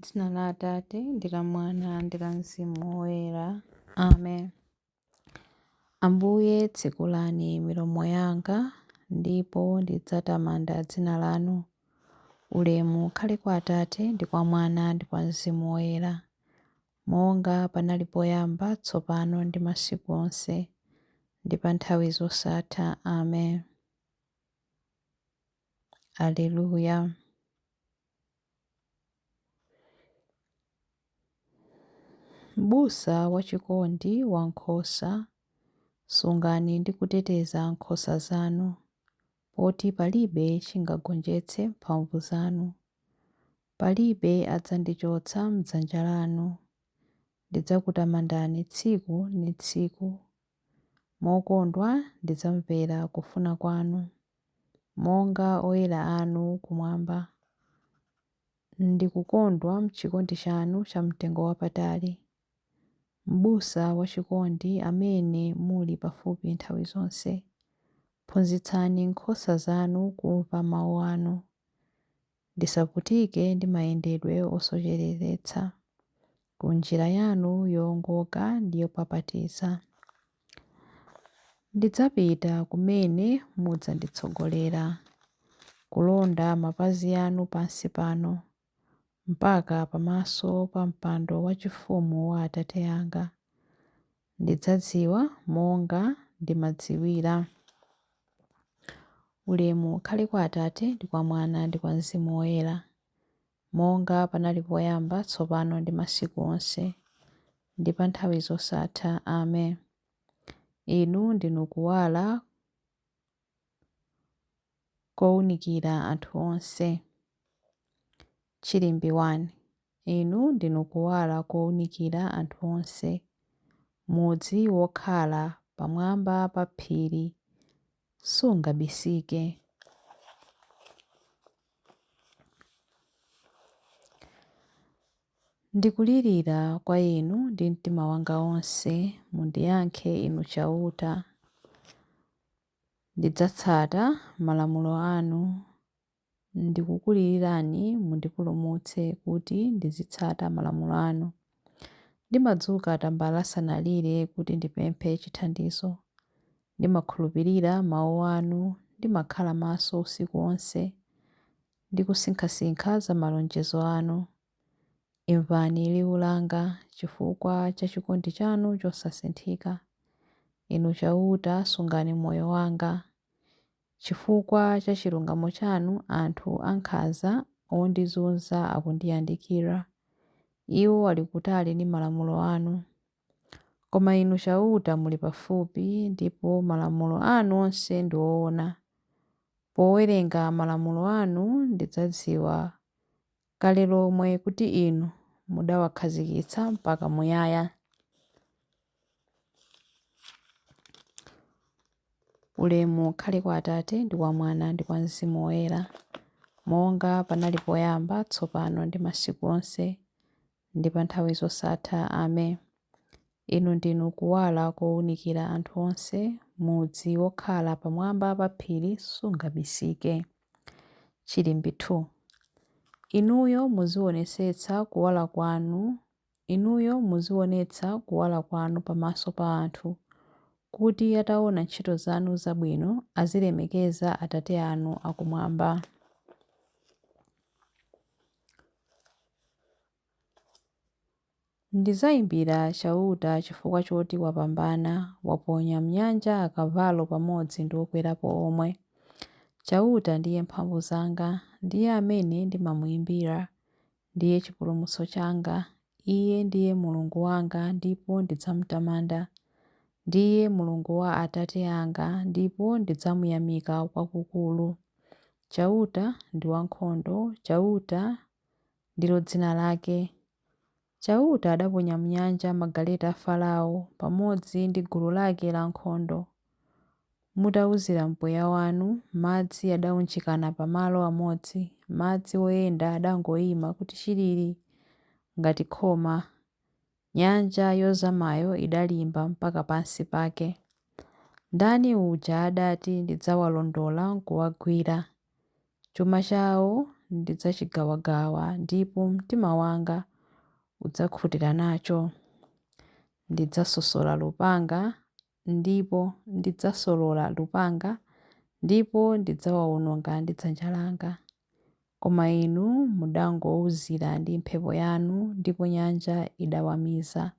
Dzina la Atate ndi la Mwana ndi la Mzimu Woyera. Amen. Ambuye tsekulani milomo yanga ndipo ndidzatamanda dzina lanu. Ulemu ukhale kwa Atate ndi kwa Mwana ndi kwa Mzimu Woyera, monga panali poyamba tsopano ndi masiku onse ndi pa nthawi zosatha. Amen. Aleluya. M'busa wachikondi wa nkhosa, sungani ndi kuteteza nkhosa zanu, poti palibe chingagonjetse mphamvu zanu. Palibe adzandichotsa m'dzanja lanu. Ndidzakutamandani tsiku ndi tsiku. Mokondwa ndidzamvera kufuna kwanu, monga oyera anu kumwamba. Ndikukondwa m'chikondi chanu chamtengo wapatali. M'busa wachikondi amene muli pafupi nthawi zonse, phunzitsani nkhosa zanu kumva mawu anu. Ndisavutike ndi mayendedwe osocheretsa, ku njira yanu yowongoka ndi yopapatiza. Ndidzapita kumene mudzanditsogolera, kulonda mapazi anu pansi pano, mpaka pamaso pa mpando wachifumu wa Atate anga. Ndidzadziwa monga ndimadziwira. Ulemu ukhale kwa Atate ndi kwa Mwana ndi kwa Mzimu Woyera, monga panali poyamba tsopano ndi masiku onse ndi pa nthawi zosatha. Amen. Inu ndinu kuwala kowunikira anthu onse. Chilimbi 1. Inu ndinu kuwala kowunikira anthu onse, mudzi wokhala pamwamba pa phiri sungabisike. Ndikulirira kwa inu ndi mtima wanga wonse, mundiyankhe inu chauta. Ndidzatsata malamulo anu. Ndikukulilirani mundipulumutse kuti ndizitsata malamulo anu. Ndimadzuka tambala asanalire kuti ndipemphe chithandizo. Ndimakhulupirira mawu anu, ndimakhala maso usiku wonse, ndikusinkhasinkha za malonjezo anu. Imvani liwu langa chifukwa cha chikondi chanu chosasinthika. Inu chauta sungani moyo wanga. Chifukwa cha chilungamo chanu anthu ankhanza ondizunza akundiyandikira. Iwo ali kutali ndi malamulo anu. Koma inu chauta muli pafupi, ndipo malamulo anu onse ndi woona. Powerenga malamulo anu ndidzadziwa kale lomwe kuti inu mudawakhazikitsa mpaka muyaya. Ulemu ukhale kwa Atate ndi kwa Mwana ndi kwa Mzimu Woyera, monga panali poyamba tsopano ndi masiku onse ndi pa nthawi zosatha. Amen. Inu ndinu kuwala kowunikira anthu onse, mudzi wokhala pamwamba pa phiri sungabisike. Chilimbi 2. Inuyo muzionetsa kuwala kwanu pamaso pa anthu, kuti ataona ntchito zanu zabwino azilemekeza Atate anu akumwamba. Ndidzayimbira chauta chifukwa choti wapambana, waponya m'nyanja akavalo pamodzi ndi okwerapo omwe. Chauta ndiye mphamvu zanga, ndiye amene ndimamuyimbira, ndiye chipulumutso changa. Iye ndiye Mulungu wanga ndipo ndidzamutamanda. Ndiye Mulungu wa Atate anga ndipo ndidzamuyamika kwakukulu. Chauta ndi wankhondo, chauta ndilo dzina lake. Chauta adaponya m'nyanja magaleta a Farao pamodzi ndi gulu lake lankhondo. Mutawuzira mpweya wanu, madzi adawunjikana pamalo amodzi. Madzi oyenda adangoyima kuti chilili ngati khoma. Nyanja yozamayo idalimba mpaka pansi pake. Ndani uja adati ndidzawalondola n'kuwagwira. Chuma chawo ndidzachigawagawa ndipo mtima wanga udzakhutira nacho. Ndidzasolola lupanga ndipo ndidzawawononga ndi dzanja langa. Koma inu mudangowuzira ndi mphepo yanu ndipo nyanja idawamiza.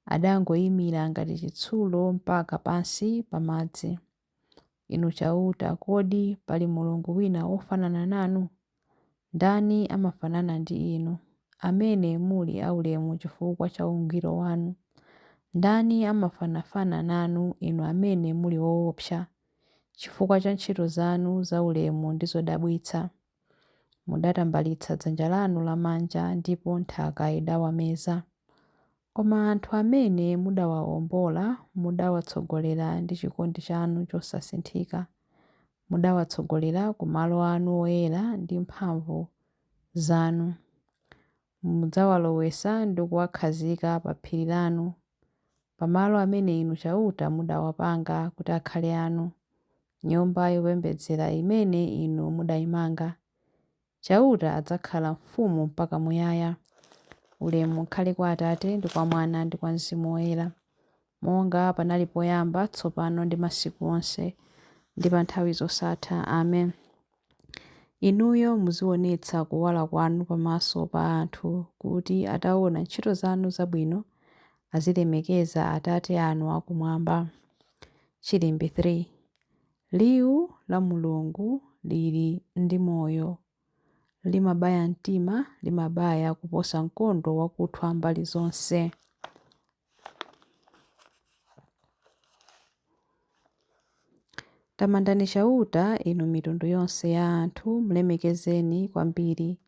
Adangoyimira ngati chitsulo mpaka pansi pamadzi. Inu chauta, kodi pali mulungu wina wofanana nanu? Ndani amafanana ndi inu, amene muli aulemu chifukwa cha ungwiro wanu? Ndani amafanafana nanu, inu amene muli woopsa chifukwa cha ntchito zanu zaulemu ndi zodabwitsa? Mudatambalitsa dzanja lanu lamanja ndipo nthaka idawameza. Koma anthu amene mudawawombola mudawatsogolera ndi chikondi chanu chosasinthika. Mudawatsogolera ku malo anu oyera ndi mphamvu zanu. Mudzawalowesa ndi kuwakhazika pa phiri lanu, pamalo amene inu chauta mudawapanga kuti akhale anu, nyumba yopembedzera imene inu mudayimanga. Chauta adzakhala mfumu mpaka muyaya. Ulemu ukhale kwa Atate ndi kwa Mwana ndi kwa Mzimu Woyera, monga panali poyamba, tsopano ndi masiku onse, ndi pa nthawi zosatha. Amen. Inuyo muzionetsa kuwala kwanu pamaso pa anthu, kuti ataona ntchito zanu zabwino azilemekeza Atate anu akumwamba. Chilimbi 3. Liwu la Mulungu lili ndi moyo, limabaya mtima, limabaya kuposa mkondo wakuthwa mbali zonse. Tamandani chauta, inu mitundu yonse ya anthu, mulemekezeni kwambiri,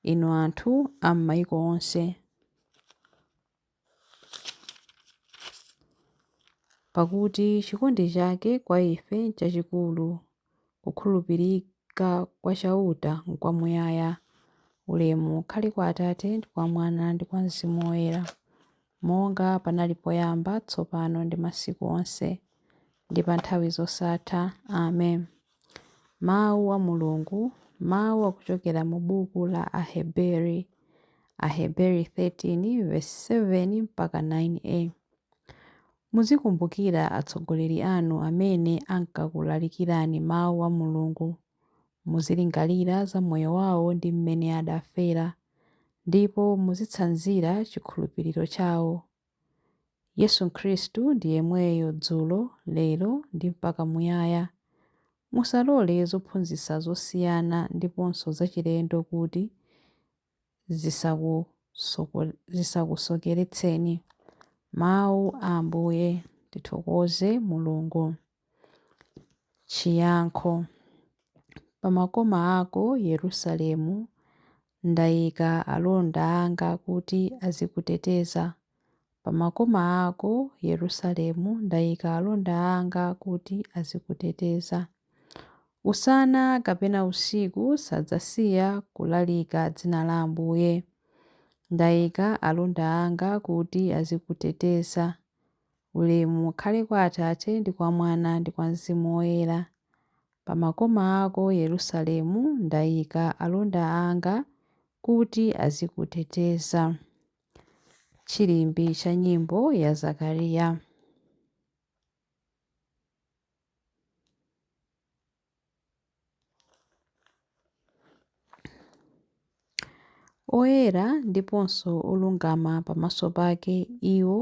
inu anthu a m'mayiko onse. Pakuti chikondi chake kwa ife n'chachikulu, kukhulupirika kwa chauta n'kwamuyaya. Ulemu ukhale kwa Atate ndi kwa Mwana ndi kwa Mzimu Woyera, monga panali poyamba, tsopano ndi masiku onse, ndi pa nthawi zosatha. Amen. Mawu a Mulungu, mawu akuchokera mu buku la Aheberi 13 verse 7 mpaka 9a. Muzikumbukira atsogoleri anu amene ankakulalikirani mawu a Mulungu. Muzilingalira za moyo wawo ndi mmene adafera, ndipo muzitsanzira chikhulupiriro chawo. Yesu Khristu ndi yemweyo dzulo, lero ndi mpaka muyaya. Musalole zophunzitsa zosiyana ndiponso zachilendo kuti zisakusokeretseni. Mawu a Ambuye. Tithokoze Mulungu. Chiyankho. Pa makoma ako Yerusalemu ndayika alonda anga kuti azikuteteza. Pa makoma ako Yerusalemu ndayika alonda anga kuti azikuteteza. Usana kapena usiku sadzasiya kulalika dzina la Ambuye. Ndayika alonda anga kuti azikuteteza. Ulemu ukhale kwa Atate ndi kwa Mwana ndi kwa Mzimu Woyera. Pa makoma ako Yerusalemu ndayika alonda anga kuti azikuteteza. Chilimbi cha nyimbo ya Zakariya. Oyera ndiponso olungama pamaso pake, iwo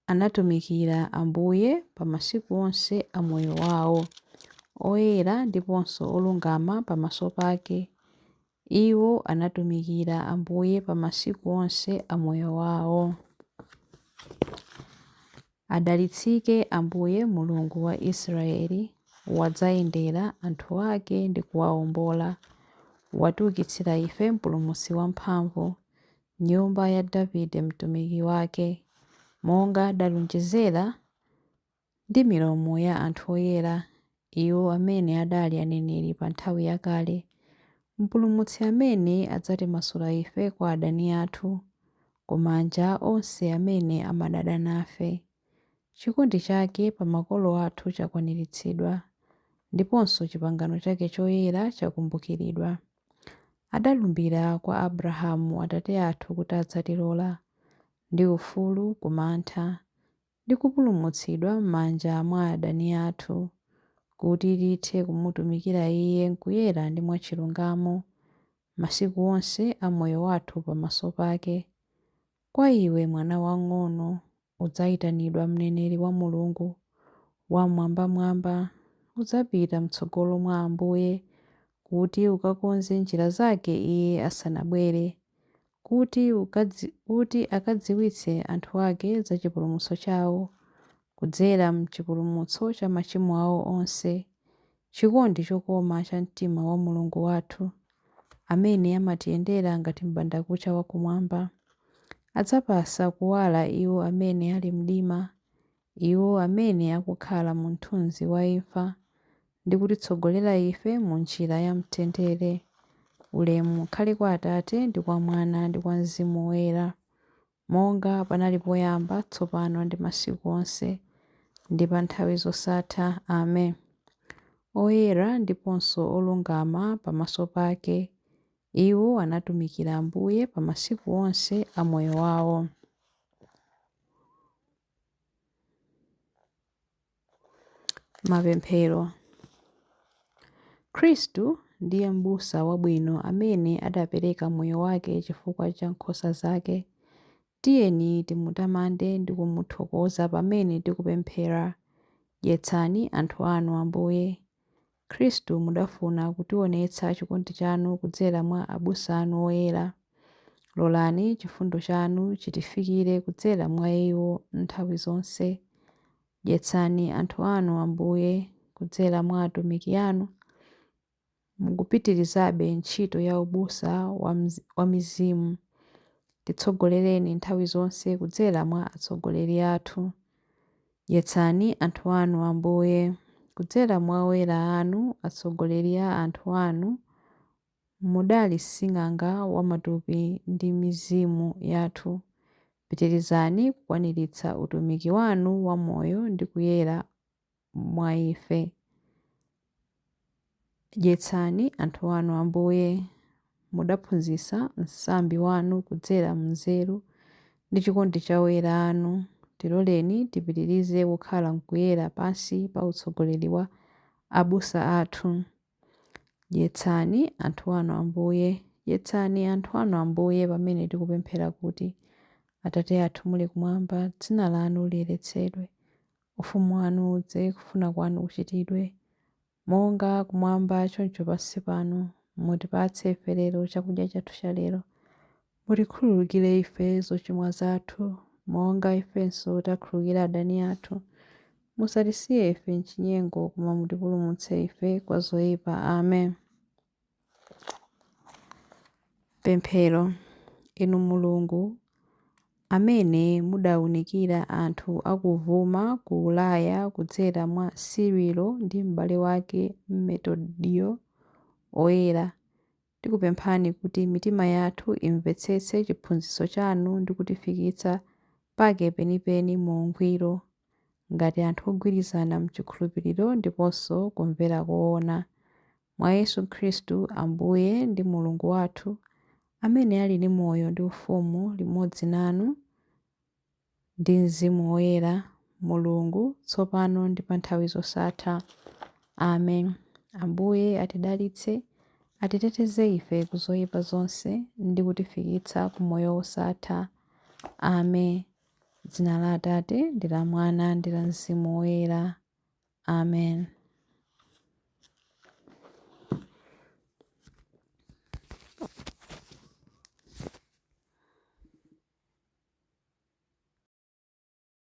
anatumikira Ambuye pa masiku onse a moyo wawo. Oyera ndiponso olungama pamaso pake, iwo anatumikira Ambuye pa masiku onse a moyo wawo. Adalitsike Ambuye Mulungu wa Israeli, wadzayendera anthu ake ndi kuwawombola. Watiukitsira ife mpulumutsi wamphamvu, nyumba ya Davide mtumiki wake, monga adalonjezera ndi milomo ya anthu oyera, iwo amene adali aneneri pa nthawi yakale. Mpulumutsi amene adzatimasula ife kwa adani athu, ku manja onse amene amadana nafe. Chikondi chake pa makolo athu chakwaniritsidwa, ndiponso chipangano chake choyera chakumbukiridwa. Adalumbira kwa Abrahamu Atate athu kuti adzatilola ndi ufulu kumantha ndi kupulumutsidwa m'manja mwa adani athu, kuti tithe kumutumikira Iye nkuyera ndi mwachilungamo masiku onse a moyo wathu pamaso pake. Kwa iwe mwana wang'ono udzayitanidwa mneneri wa Mulungu wamwambamwamba, udzapita m'tsogolo mwa Ambuye kuti ukakonze njira zake Iye asanabwere, kuti akadziwitse anthu ake za chipulumutso chawo kudzera m'chipulumutso cha machimo awo onse, chikondi chokoma cha mtima wa Mulungu wathu, amene amatiyendera ngati m'bandakucha wakumwamba. Adzapasa kuwala iwo amene ali mdima, iwo amene akukhala mu mthunzi wa imfa, ndi kutitsogolera ife mu njira ya mtendere. Ulemu ukhale kwa Atate ndi kwa Mwana ndi kwa Mzimu Woyera, monga panali poyamba, tsopano ndi masiku onse, ndi pa nthawi zosatha. Amen. Oyera ndiponso olungama pamaso pake, iwo anatumikira Ambuye pa masiku onse a moyo wawo. Mapemphero. Khristu ndiye m'busa wabwino amene adapereka moyo wake chifukwa cha nkhosa zake. Tiyeni timutamande ndi kumuthokoza pamene tikupemphera. Dyetsani anthu anu Ambuye. Khristu mudafuna kutionetsa chikondi chanu kudzera mwa abusa anu oyera. Lolani chifundo chanu chitifikire kudzera mwa iwo nthawi zonse. Dyetsani anthu anu Ambuye kudzera mwa atumiki anu, mukupitirizabe ntchito ya ubusa wa mizimu. Titsogolereni nthawi zonse kudzera mwa atsogoleri athu. Dyetsani anthu anu Ambuye kudzera mwa oyera anu, atsogoleri a anthu anu, mudali sing'anga wa matupi ndi mizimu yathu. Pitirizani kukwaniritsa utumiki wanu wa moyo ndi kuyera mwa ife. Dyetsani anthu anu Ambuye, mudaphunzitsa msambi wanu kudzera mnzeru ndi chikondi cha oyera anu. Tiloleni tipitirize kukhala mkuyera pansi pa utsogoleri wa abusa athu. Dyetsani anthu anu Ambuye. Dyetsani anthu anu Ambuye pamene tikupemphera kuti: Atate athu muli kumwamba, dzina lanu liyeretsedwe, ufumu wanu udze, kufuna kwanu kuchitidwe monga kumwamba choncho pansi pano. Mutipatse ife lero chakudya chathu cha lero. Mutikhululukire ife zochimwa zathu, monga ifenso takhululukira adani athu. Musatisiye ife m'chinyengo, koma mutipulumutse ife kwa zoyipa. Amen. Pemphero. Inu Mulungu amene mudawunikira anthu akuvuma ku Ulaya kudzera mwa Sirilo ndi m'bale wake Methodiyo oyera, tikupemphani kuti mitima yathu imvetsetse chiphunzitso chanu ndi kutifikitsa pake penipeni mu ungwiro, ngati anthu ogwirizana m'chikhulupiriro ndiponso kumvera koona. Mwa Yesu Khristu Ambuye ndi Mulungu wathu, amene ali ndi moyo ndi ufumu limodzi nanu ndi Mzimu Woyera, Mulungu tsopano ndi pa nthawi zosatha. Amen. Ambuye atidalitse, atiteteze ife ku zoyipa zonse ndi kutifikitsa ku moyo wosatha. Amen. Dzina la Atate ndi la Mwana ndi la Mzimu Woyera. Amen.